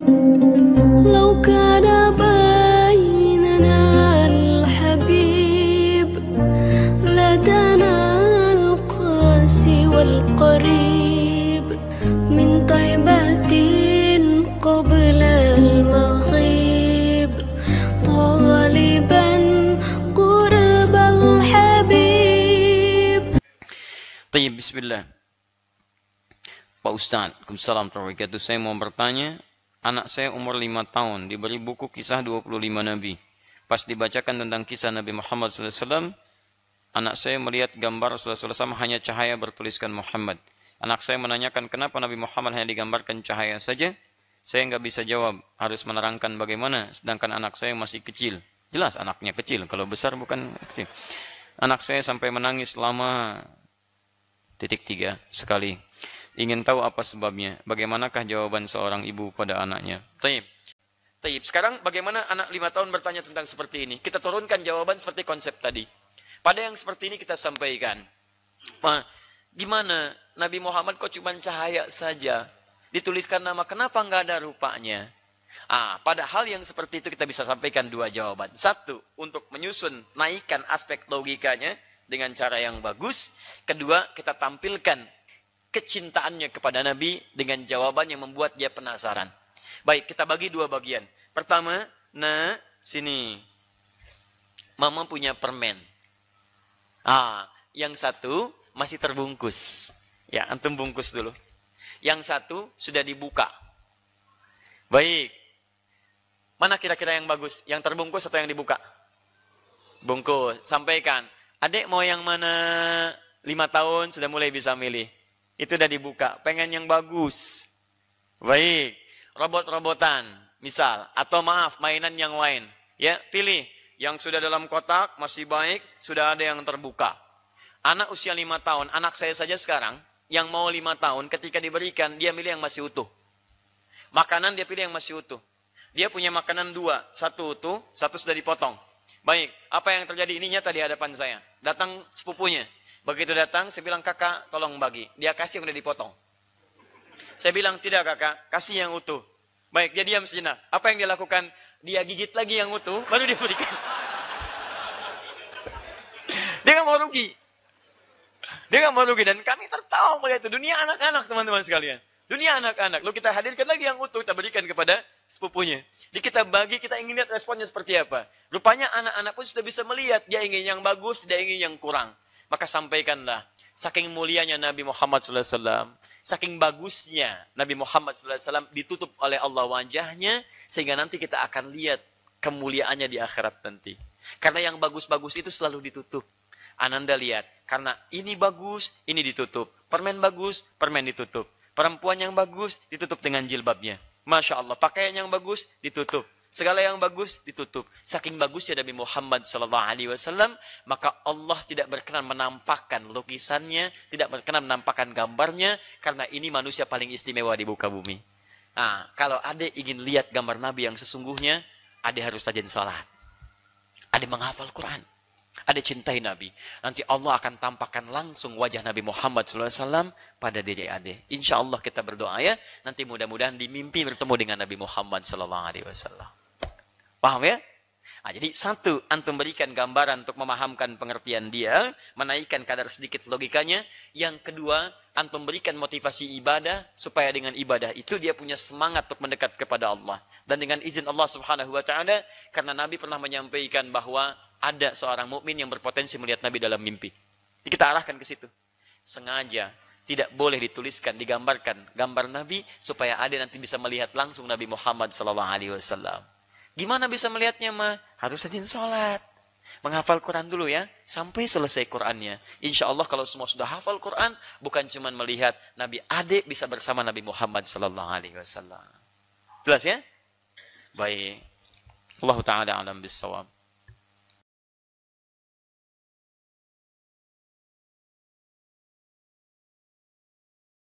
لو كان بيننا الحبيب لدنا القاسي والقريب من طيبة قبل المغيب طالبا قرب الحبيب. Tayyib, bismillah. Pak Ustadz, Waalaikumsalam warahmatullahi wabarakatuh. Saya mau bertanya, anak saya umur 5 tahun, diberi buku kisah 25 Nabi. Pas dibacakan tentang kisah Nabi Muhammad SAW, anak saya melihat gambar Rasulullah SAW hanya cahaya bertuliskan Muhammad. Anak saya menanyakan kenapa Nabi Muhammad hanya digambarkan cahaya saja. Saya nggak bisa jawab, harus menerangkan bagaimana, sedangkan anak saya masih kecil. Jelas anaknya kecil, kalau besar bukan kecil. Anak saya sampai menangis selama tiga sekali. Ingin tahu apa sebabnya? Bagaimanakah jawaban seorang ibu pada anaknya? Taib. Sekarang bagaimana anak 5 tahun bertanya tentang seperti ini? Kita turunkan jawaban seperti konsep tadi. Pada yang seperti ini kita sampaikan. Gimana? Nabi Muhammad kok cuma cahaya saja? Dituliskan nama, kenapa nggak ada rupanya? Pada hal yang seperti itu kita bisa sampaikan dua jawaban. Satu, untuk menyusun, naikkan aspek logikanya dengan cara yang bagus. Kedua, kita tampilkan kecintaannya kepada Nabi dengan jawaban yang membuat dia penasaran. Baik, kita bagi dua bagian. Pertama, sini. Mama punya permen. Yang satu masih terbungkus. Ya, antum bungkus dulu. Yang satu sudah dibuka. Baik. Mana kira-kira yang bagus? Yang terbungkus atau yang dibuka? Bungkus. Sampaikan. Adik mau yang mana? 5 tahun sudah mulai bisa milih. Itu udah dibuka. Pengen yang bagus. Baik. Robot-robotan. Misal. Atau maaf, mainan yang lain. Ya, pilih. Yang sudah dalam kotak, masih baik. Sudah ada yang terbuka. Anak usia 5 tahun. Anak saya saja sekarang. Yang mau 5 tahun. Ketika diberikan, dia milih yang masih utuh. Makanan dia pilih yang masih utuh. Dia punya makanan 2. Satu utuh, satu sudah dipotong. Baik. Apa yang terjadi? Ini nyata di hadapan saya. Datang sepupunya. Begitu datang, saya bilang, kakak tolong bagi. Dia kasih yang udah dipotong. Saya bilang, tidak kakak, kasih yang utuh. Baik, dia diam sejenak. Apa yang dia lakukan? Dia gigit lagi yang utuh, baru dia berikan. Dia nggak mau rugi. Dia nggak mau rugi. Dan kami tertawa melihat itu. Dunia anak-anak, teman-teman sekalian. Dunia anak-anak. Lalu kita hadirkan lagi yang utuh, kita berikan kepada sepupunya. Jadi kita bagi, kita ingin lihat responnya seperti apa. Rupanya anak-anak pun sudah bisa melihat. Dia ingin yang bagus, dia ingin yang kurang. Maka sampaikanlah, saking mulianya Nabi Muhammad SAW, saking bagusnya Nabi Muhammad SAW ditutup oleh Allah wajahnya, sehingga nanti kita akan lihat kemuliaannya di akhirat nanti. Karena yang bagus-bagus itu selalu ditutup. Ananda lihat, karena ini bagus, ini ditutup. Permen bagus, permen ditutup. Perempuan yang bagus, ditutup dengan jilbabnya. Masya Allah, pakaian yang bagus, ditutup. Segala yang bagus ditutup. Saking bagusnya Nabi Muhammad SAW, maka Allah tidak berkenan menampakkan lukisannya, tidak berkenan menampakkan gambarnya, karena ini manusia paling istimewa di muka bumi. Kalau adik ingin lihat gambar Nabi yang sesungguhnya, adik harus rajin salat. Adik menghafal Quran. Adik cintai Nabi. Nanti Allah akan tampakkan langsung wajah Nabi Muhammad SAW pada diri adik. Insya Allah kita berdoa ya. Nanti mudah-mudahan di mimpi bertemu dengan Nabi Muhammad SAW. Paham ya? Jadi satu, antum berikan gambaran untuk memahamkan pengertian dia, menaikkan kadar sedikit logikanya. Yang kedua, antum berikan motivasi ibadah, supaya dengan ibadah itu dia punya semangat untuk mendekat kepada Allah. Dan dengan izin Allah Subhanahu wa Ta'ala, karena Nabi pernah menyampaikan bahwa ada seorang mukmin yang berpotensi melihat Nabi dalam mimpi. Jadi kita arahkan ke situ. Sengaja tidak boleh dituliskan, digambarkan gambar Nabi, supaya ada nanti bisa melihat langsung Nabi Muhammad SAW. Gimana bisa melihatnya mah? Harus rajin sholat. Menghafal Quran dulu ya. Sampai selesai Qurannya. Insya Allah kalau semua sudah hafal Quran. Bukan cuma melihat Nabi adik bisa bersama Nabi Muhammad SAW. Jelas ya? Baik. Allah Ta'ala alam bisawab.